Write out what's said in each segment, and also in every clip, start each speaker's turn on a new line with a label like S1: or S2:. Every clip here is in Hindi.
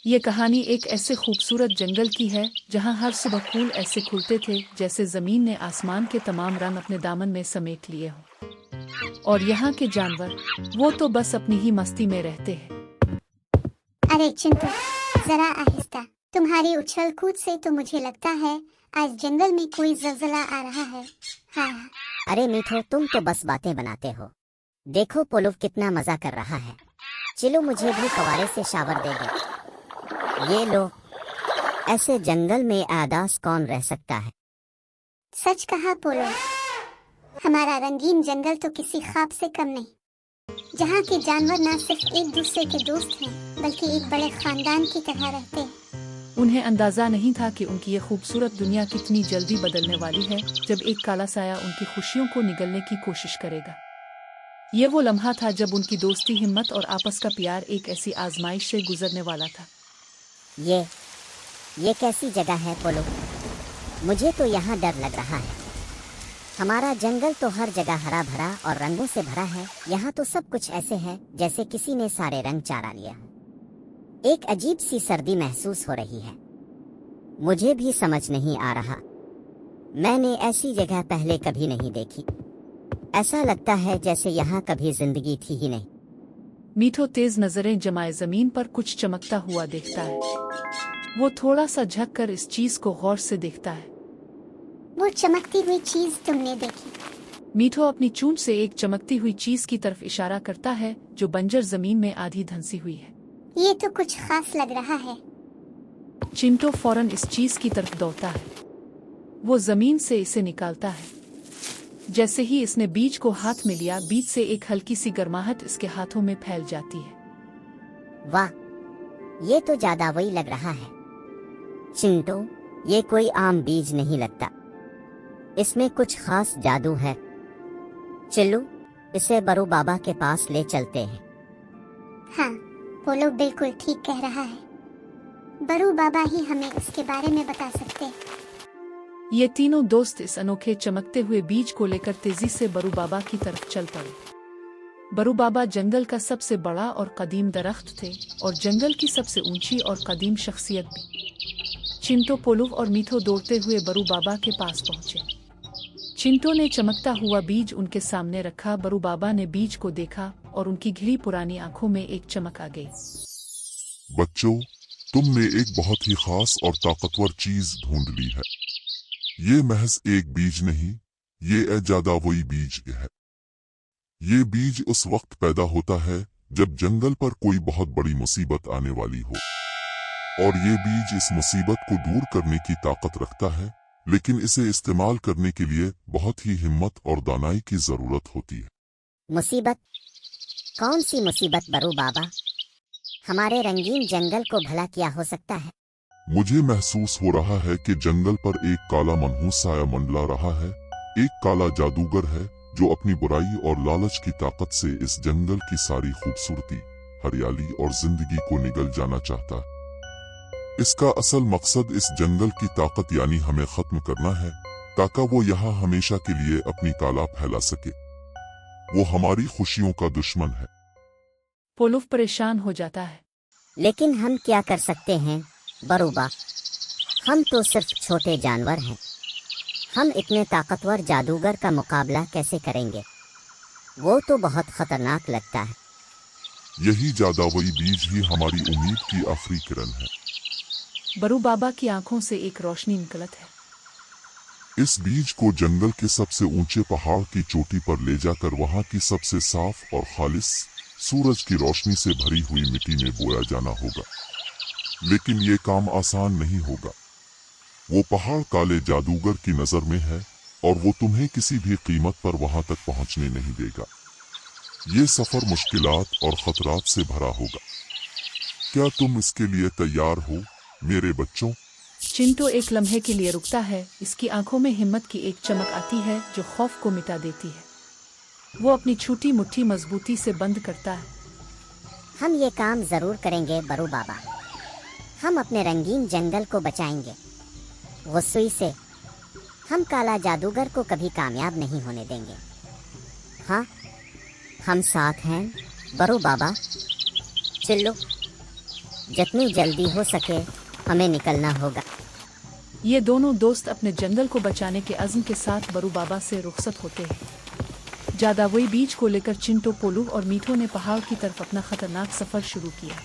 S1: ये कहानी एक ऐसे खूबसूरत जंगल की है जहाँ हर सुबह फूल ऐसे खुलते थे जैसे जमीन ने आसमान के तमाम रंग अपने दामन में समेट लिए हों। और यहाँ के जानवर वो तो बस अपनी ही मस्ती में रहते हैं।
S2: अरे चिंटू, जरा आहिस्ता। तुम्हारी उछल कूद से तो मुझे लगता है आज जंगल में कोई जलजला आ रहा है। हाँ।
S3: अरे मीठो, तुम तो बस बातें बनाते हो। देखो पोलुव कितना मजा कर रहा है। चिल्लू मुझे भी फव्वारे से शावर दे दे। ये लो। ऐसे जंगल में आदास कौन रह सकता है।
S2: सच कहा पोलो, हमारा रंगीन जंगल तो किसी ख्वाब से कम नहीं, जहाँ के जानवर न सिर्फ एक दूसरे के दोस्त हैं बल्कि एक बड़े खानदान की तरह रहते हैं।
S1: उन्हें अंदाजा नहीं था कि उनकी ये खूबसूरत दुनिया कितनी जल्दी बदलने वाली है जब एक काला साया उनकी खुशियों को निगलने की कोशिश करेगा। ये वो लम्हा था जब उनकी दोस्ती, हिम्मत और आपस का प्यार एक ऐसी आजमाइश से गुजरने वाला था।
S3: ये कैसी जगह है पोलो? मुझे तो यहाँ डर लग रहा है। हमारा जंगल तो हर जगह हरा भरा और रंगों से भरा है। यहाँ तो सब कुछ ऐसे है जैसे किसी ने सारे रंग चारा लिया। एक अजीब सी सर्दी महसूस हो रही है। मुझे भी समझ नहीं आ रहा। मैंने ऐसी जगह पहले कभी नहीं देखी। ऐसा लगता है जैसे यहाँ कभी जिंदगी थी ही नहीं।
S1: मीठो तेज नजरें जमाए जमीन पर कुछ चमकता हुआ देखता है। वो थोड़ा सा झुक कर इस चीज को गौर से देखता है।
S2: वो चमकती हुई चीज तुमने देखी?
S1: मीठो अपनी चूंच से एक चमकती हुई चीज की तरफ इशारा करता है जो बंजर जमीन में आधी धंसी हुई है।
S2: ये तो कुछ खास लग रहा है।
S1: चिंटो फौरन इस चीज की तरफ दौड़ता है। वो जमीन से इसे निकालता है। जैसे ही इसने बीज को हाथ में लिया, बीज से एक हल्की सी गर्माहट इसके हाथों में फैल जाती है।
S3: वाह, ये तो जादुई लग रहा है। चिंटो, ये कोई आम बीज नहीं लगता। इसमें कुछ खास जादू है। चिल्लू, इसे बरू बाबा के पास ले चलते हैं।
S2: हाँ, पोलो बिल्कुल ठीक कह रहा है। बरू बाबा ही हमें इसके बारे में बता सकते हैं।
S1: ये तीनों दोस्त इस अनोखे चमकते हुए बीज को लेकर तेजी से बरू बाबा की तरफ चल पड़े। बरू बाबा जंगल का सबसे बड़ा और कदीम दरख्त थे और जंगल की सबसे ऊंची और कदीम शख्सियत भी। चिंटो, पोलुव और मीठो दौड़ते हुए बरू बाबा के पास पहुंचे। चिंटो ने चमकता हुआ बीज उनके सामने रखा। बरू बाबा ने बीज को देखा और उनकी घिरी पुरानी आंखों में एक चमक आ गई।
S4: बच्चों, तुमने एक बहुत ही खास और ताकतवर चीज ढूंढ ली है। ये महज एक बीज नहीं, ये जादुई बीज है। ये बीज उस वक्त पैदा होता है जब जंगल पर कोई बहुत बड़ी मुसीबत आने वाली हो, और ये बीज इस मुसीबत को दूर करने की ताकत रखता है, लेकिन इसे इस्तेमाल करने के लिए बहुत ही हिम्मत और दानाई की जरूरत होती है।
S3: मुसीबत? कौन सी मुसीबत बरू बाबा? हमारे रंगीन जंगल को भला क्या हो सकता है?
S4: मुझे महसूस हो रहा है कि जंगल पर एक काला मनहूस साया मंडला रहा है। एक काला जादूगर है जो अपनी बुराई और लालच की ताकत से इस जंगल की सारी खूबसूरती, हरियाली और जिंदगी को निगल जाना चाहता है। इसका असल मकसद इस जंगल की ताकत यानी हमें खत्म करना है, ताकि वो यहाँ हमेशा के लिए अपनी काला फैला सके। वो हमारी खुशियों का दुश्मन है।
S1: पोलुव परेशान हो जाता है।
S3: लेकिन हम क्या कर सकते हैं बरूबा? हम तो सिर्फ छोटे जानवर हैं। हम इतने ताकतवर जादूगर का मुकाबला कैसे करेंगे? वो तो बहुत खतरनाक लगता है।
S4: यही जादुई बीज ही हमारी उम्मीद की आखिरी किरण है।
S1: बरू बाबा की आंखों से एक रोशनी निकलत है।
S4: इस बीज को जंगल के सबसे ऊंचे पहाड़ की चोटी पर ले जाकर वहां की सबसे साफ और खालिस सूरज की रोशनी से भरी हुई मिट्टी में बोया जाना होगा। लेकिन ये काम आसान नहीं होगा। वो पहाड़ काले जादूगर की नजर में है और वो तुम्हें किसी भी कीमत पर वहां तक पहुंचने नहीं देगा। ये सफर मुश्किलात और खतरात से भरा होगा। क्या तुम इसके लिए तैयार हो मेरे बच्चों?
S1: चिंटो एक लम्हे के लिए रुकता है। इसकी आंखों में हिम्मत की एक चमक आती है जो खौफ को मिटा देती है। वो अपनी छोटी मुट्ठी मजबूती से बंद करता है।
S3: हम ये काम जरूर करेंगे बरू बाबा। हम अपने रंगीन जंगल को बचाएंगे। वो सुई से हम काला जादूगर को कभी कामयाब नहीं होने देंगे। हाँ, हम साथ हैं बरू बाबा। चिल्लू, जितनी जल्दी हो सके हमें निकलना होगा।
S1: ये दोनों दोस्त अपने जंगल को बचाने के अज़्म के साथ बरू बाबा से रुखसत होते हैं। जादुई बीज को लेकर चिंटो, पोलू और मीठो ने पहाड़ की तरफ अपना खतरनाक सफर शुरू किया।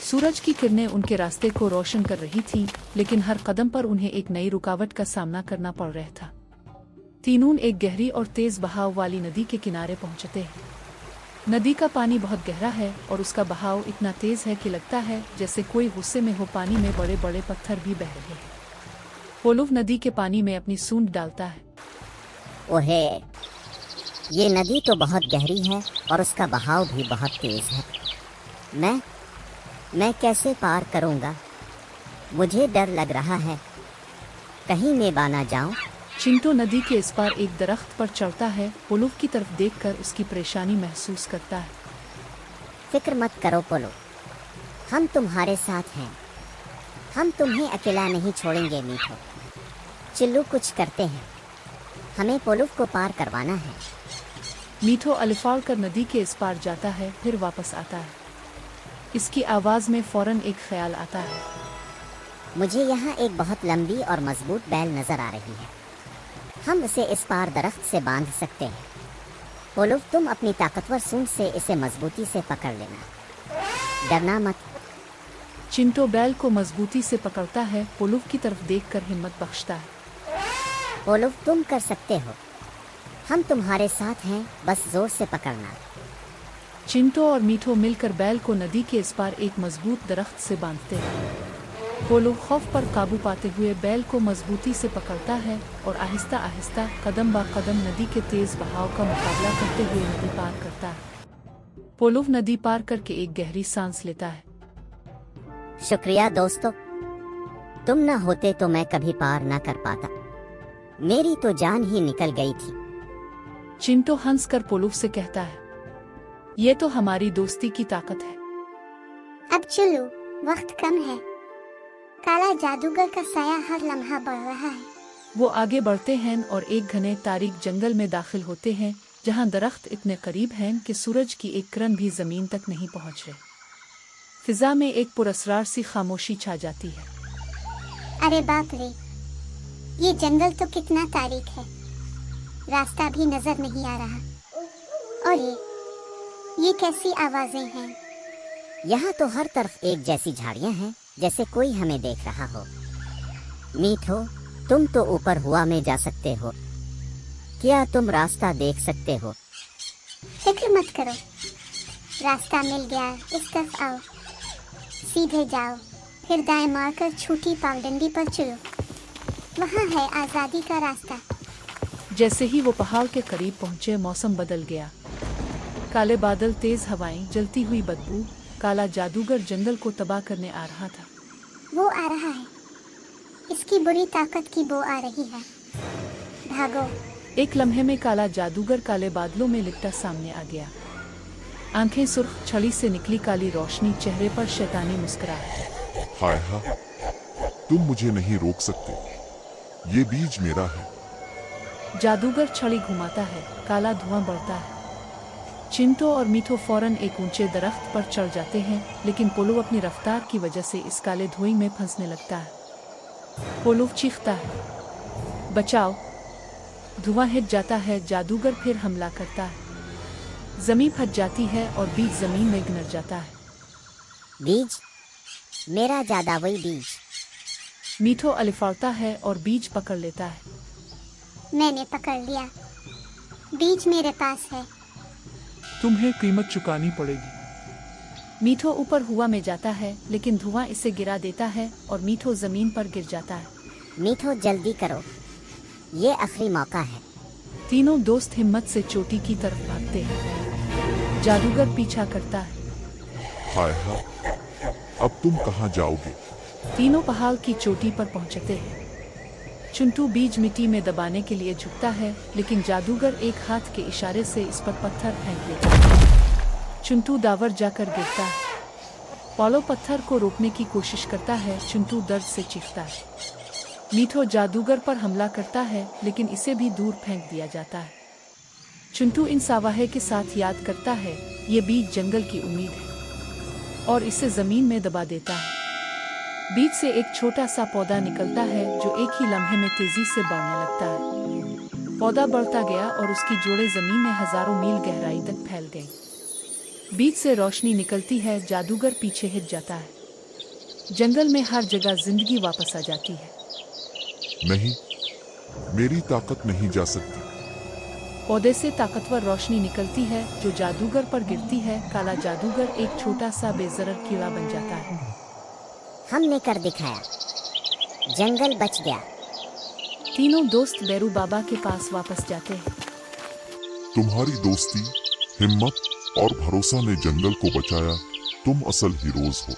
S1: सूरज की किरणें उनके रास्ते को रोशन कर रही थीं, लेकिन हर कदम पर उन्हें एक नई रुकावट का सामना करना पड़ रहा था। तीनों एक गहरी और तेज बहाव वाली नदी के किनारे पहुंचते हैं। नदी का पानी बहुत गहरा है और उसका बहाव इतना तेज है कि लगता है जैसे कोई गुस्से में हो। पानी में बड़े बड़े पत्थर भी बह रहे हैं। पोलू नदी के पानी में अपनी सूंड डालता है।
S3: ओहे, ये नदी तो बहुत गहरी है और उसका बहाव भी बहुत तेज है। मैं कैसे पार करूंगा? मुझे डर लग रहा है, कहीं मैं बाना जाऊं।
S1: चिंटो नदी के इस पार एक दरख्त पर चढ़ता है। पोलू की तरफ देखकर उसकी परेशानी महसूस करता है।
S3: फिक्र मत करो पोलो, हम तुम्हारे साथ हैं। हम तुम्हें अकेला नहीं छोड़ेंगे मीठो। चिल्लू कुछ करते हैं, हमें पोलू को पार करवाना है।
S1: मीठो अलिफाड़ कर नदी के इस पार जाता है, फिर वापस आता है। इसकी आवाज़ में फौरन एक ख्याल आता है।
S3: मुझे यहाँ एक बहुत लंबी और मजबूत बैल नजर आ रही है। हम इसे इस पार दरख्त से बांध सकते हैं। पोलू, तुम अपनी ताकतवर सूंड से इसे मजबूती से पकड़ लेना, डरना मत।
S1: चिंटो बैल को मजबूती से पकड़ता है। पोलू की तरफ देखकर हिम्मत बख्शता है।
S3: पोलू, तुम कर सकते हो, हम तुम्हारे साथ हैं, बस जोर से पकड़ना।
S1: चिंटो और मीठो मिलकर बैल को नदी के इस पार एक मजबूत दरख्त से बांधते हैं। पोलू खौफ पर काबू पाते हुए बैल को मजबूती से पकड़ता है और आहिस्ता आहिस्ता कदम ब कदम नदी के तेज बहाव का मुकाबला करते हुए नदी पार करता है। पोलू नदी पार करके एक गहरी सांस लेता है।
S3: शुक्रिया दोस्तों, तुम न होते तो मैं कभी पार न कर पाता। मेरी तो जान ही निकल गई थी।
S1: चिंटो हंसकर पोलू से कहता है, ये तो हमारी दोस्ती की ताकत है।
S2: अब चलो, वक्त कम है। काला जादूगर का साया हर लम्हा बढ़ रहा है।
S1: वो आगे बढ़ते हैं और एक घने तारीक जंगल में दाखिल होते हैं, जहां दरख्त इतने करीब हैं कि सूरज की एक किरण भी जमीन तक नहीं पहुंच रहे। फिजा में एक पुरस्रार सी खामोशी छा जाती है।
S2: अरे बाप रे, ये जंगल तो कितना तारीक है, रास्ता भी नजर नहीं आ रहा। और ये कैसी आवाजें हैं?
S3: यहाँ तो हर तरफ एक जैसी झाड़ियाँ हैं, जैसे कोई हमें देख रहा हो। मीठो, तुम तो ऊपर हुआ में जा सकते हो, क्या तुम रास्ता देख सकते हो?
S2: फिक्र मत करो, रास्ता मिल गया। इस तरफ आओ, सीधे जाओ, फिर दाएं मारकर छोटी पावडंडी पर चलो, वहाँ है आजादी का रास्ता।
S1: जैसे ही वो पहाड़ के करीब पहुंचे, मौसम बदल गया। काले बादल, तेज हवाएं, जलती हुई बदबू। काला जादूगर जंगल को तबाह करने आ रहा था।
S2: वो आ रहा है, इसकी बुरी ताकत की बो आ रही है। भागो।
S1: एक लम्हे में काला जादूगर काले बादलों में लिपटा सामने आ गया। आंखें सुर्ख, छड़ी से निकली काली रोशनी, चेहरे पर शैतानी मुस्कुराहट।
S4: हाय हा, तुम मुझे नहीं रोक सकते, ये बीज मेरा है।
S1: जादूगर छड़ी घुमाता है, काला धुआं बढ़ता है। चिंटो और मीठो फौरन एक ऊंचे दरख्त पर चढ़ जाते हैं, लेकिन पोलू अपनी रफ्तार की वजह से इस काले धुएं में फंसने लगता है। पोलू चीखता है, बचाओ। धुआं हिट जाता है। जादूगर फिर हमला करता है। जमीन फट जाती है और बीज जमीन में गिर जाता है।
S3: बीज, मेरा जादुई बीज।
S1: मीठो अलिफाड़ता है और बीज पकड़ लेता है।
S2: मैंने पकड़ लिया, बीज मेरे पास है।
S5: तुम्हें कीमत चुकानी पड़ेगी।
S1: मीठो ऊपर हुआ में जाता है, लेकिन धुआं इसे गिरा देता है और मीठो जमीन पर गिर जाता है।
S3: मीठो, जल्दी करो, ये आखिरी मौका है।
S1: तीनों दोस्त हिम्मत से चोटी की तरफ भागते हैं। जादूगर पीछा करता है।
S4: हाय हा, अब तुम कहाँ जाओगे?
S1: तीनों पहाड़ की चोटी पर पहुंचते हैं। चिंटू बीज मिट्टी में दबाने के लिए झुकता है, लेकिन जादूगर एक हाथ के इशारे से इस पर पत्थर फेंक देता है। चिंटू दावर जाकर गिरता है। पोलो पत्थर को रोकने की कोशिश करता है। चिंटू दर्द से चीखता है। मीठो जादूगर पर हमला करता है, लेकिन इसे भी दूर फेंक दिया जाता है। चिंटू इन सावाहे के साथ याद करता है, ये बीज जंगल की उम्मीद है। और इसे जमीन में दबा देता है। बीज से एक छोटा सा पौधा निकलता है जो एक ही लम्हे में तेजी से बढ़ने लगता है। पौधा बढ़ता गया और उसकी जोड़ें जमीन में हजारों मील गहराई तक फैल गईं। बीज से रोशनी निकलती है, जादूगर पीछे हट जाता है। जंगल में हर जगह जिंदगी वापस आ जाती है।
S4: नहीं, मेरी ताकत नहीं जा सकती।
S1: पौधे से ताकतवर रोशनी निकलती है जो जादूगर पर गिरती है। काला जादूगर एक छोटा सा बेजरर कीड़ा बन जाता है।
S3: हमने कर दिखाया, जंगल बच गया।
S1: तीनों दोस्त बैरू बाबा के पास वापस जाते हैं।
S4: तुम्हारी दोस्ती, हिम्मत और भरोसा ने जंगल को बचाया। तुम असल हीरोज हो।